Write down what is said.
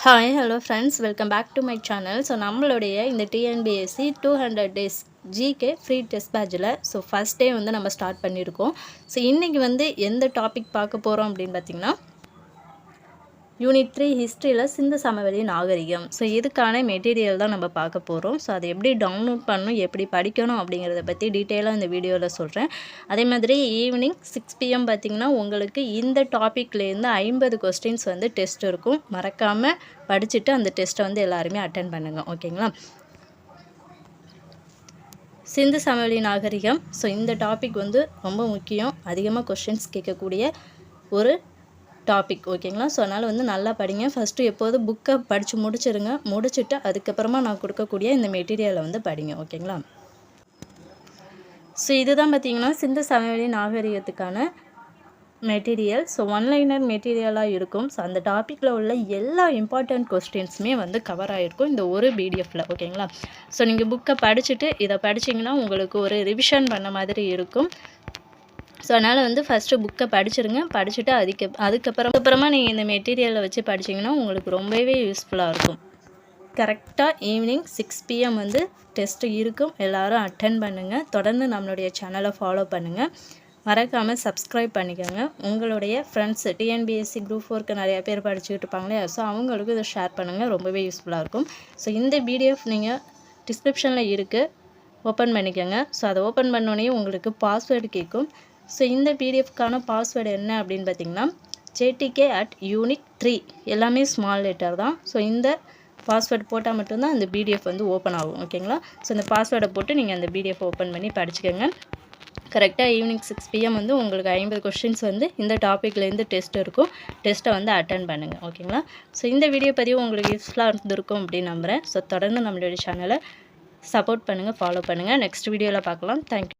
Hello friends, welcome back to my channel. So நம்மளுடைய இந்த TNPSC 200 days GK free test பேட்சில் first day வந்து நம்ம ஸ்டார்ட் பண்ணியிருக்கோம். ஸோ இன்றைக்கி எந்த டாபிக் பார்க்க போகிறோம் அப்படின்னு பார்த்திங்கன்னா, யூனிட் 3 ஹிஸ்ட்ரியில் சிந்து சமவெளி நாகரிகம். ஸோ இதுக்கான மெட்டீரியல் தான் நம்ம பார்க்க போகிறோம். ஸோ அதை எப்படி டவுன்லோட் பண்ணணும், எப்படி படிக்கணும் அப்படிங்கிறத பற்றி டீட்டெயிலாக இந்த வீடியோவில் சொல்கிறேன். அதே மாதிரி ஈவினிங் 6 PM பார்த்திங்கன்னா உங்களுக்கு இந்த டாப்பிக்லேருந்து 50 கொஸ்டின்ஸ் டெஸ்ட் இருக்கும். மறக்காமல் படிச்சுட்டு அந்த டெஸ்ட்டை எல்லாருமே அட்டன் பண்ணுங்கள், ஓகேங்களா? சிந்து சமவெளி நாகரிகம். ஸோ இந்த டாபிக் ரொம்ப முக்கியம், அதிகமாக கொஸ்டின்ஸ் கேட்கக்கூடிய ஒரு டாபிக், ஓகேங்களா? ஸோ அதனால் நல்லா படிங்க. ஃபஸ்ட்டு எப்போதும் புக்கை படித்து முடிச்சுட்டு அதுக்கப்புறமா நான் கொடுக்கக்கூடிய இந்த மெட்டீரியலை படிங்க, ஓகேங்களா? ஸோ இதுதான் பார்த்திங்கன்னா சிந்து சமவெளி நாகரிகத்துக்கான மெட்டீரியல். ஸோ ஒன்லைனர் மெட்டீரியலாக இருக்கும். ஸோ அந்த டாப்பிக்கில் உள்ள எல்லா இம்பார்ட்டண்ட் கொஸ்டின்ஸுமே கவர் ஆகிருக்கும் இந்த ஒரு பிடிஎஃப்பில், ஓகேங்களா? ஸோ நீங்கள் புக்கை படிச்சுட்டு இதை படிச்சிங்கன்னா உங்களுக்கு ஒரு ரிவிஷன் பண்ண மாதிரி இருக்கும். ஸோ அதனால் ஃபஸ்ட்டு புக்கை படிச்சுட்டு அதுக்கப்புறமா நீங்கள் இந்த மெட்டீரியலை வச்சு படிச்சிங்கன்னா உங்களுக்கு ரொம்பவே யூஸ்ஃபுல்லாக இருக்கும். கரெக்டாக ஈவினிங் 6 PM டெஸ்ட்டு இருக்கும். எல்லோரும் அட்டன் பண்ணுங்கள். தொடர்ந்து நம்மளுடைய சேனலை ஃபாலோ பண்ணுங்கள். மறக்காமல் சப்ஸ்கிரைப் பண்ணிக்கோங்க. உங்களுடைய ஃப்ரெண்ட்ஸ் டிஎன்பிஎஸ்சி குரூப் 4க்கு நிறையா பேர் படிச்சுக்கிட்டு இருப்பாங்களே, ஸோ அவங்களுக்கு இதை ஷேர் பண்ணுங்கள், ரொம்பவே யூஸ்ஃபுல்லாக இருக்கும். ஸோ இந்த பிடிஎஃப் நீங்கள் டிஸ்கிரிப்ஷனில் இருக்குது, ஓப்பன் பண்ணிக்கோங்க. ஸோ அதை ஓப்பன் பண்ணோடனே உங்களுக்கு பாஸ்வேர்டு கேட்கும். ஸோ இந்த பிடிஎஃப்க்கான பாஸ்வேர்டு என்ன அப்படின்னு பார்த்திங்கன்னா JTK@unit3, எல்லாமே ஸ்மால் லெட்டர் தான். ஸோ இந்த பாஸ்வேர்டு போட்டால் மட்டும்தான் அந்த பிடிஎஃப் ஓப்பன் ஆகும், ஓகேங்களா? ஸோ இந்த பாஸ்வேர்டை போட்டு நீங்கள் அந்த பிடிஎஃப் ஓப்பன் பண்ணி படிச்சுக்கோங்க. கரெக்டாக ஈவினிங் 6 PM உங்களுக்கு 50 கொஸ்டின்ஸ் இந்த டாப்பிக்லேருந்து டெஸ்ட் இருக்கும். டெஸ்ட்டை அட்டன் பண்ணுங்கள், ஓகேங்களா? ஸோ இந்த வீடியோ பதிவு உங்களுக்கு யூஸ்ஃபுல்லாக இருந்திருக்கும் அப்படின்னு நம்புகிறேன். ஸோ தொடர்ந்து நம்மளுடைய சேனலை சப்போர்ட் பண்ணுங்கள், ஃபாலோ பண்ணுங்கள். நெக்ஸ்ட் வீடியோவில் பார்க்கலாம். தேங்க்யூ.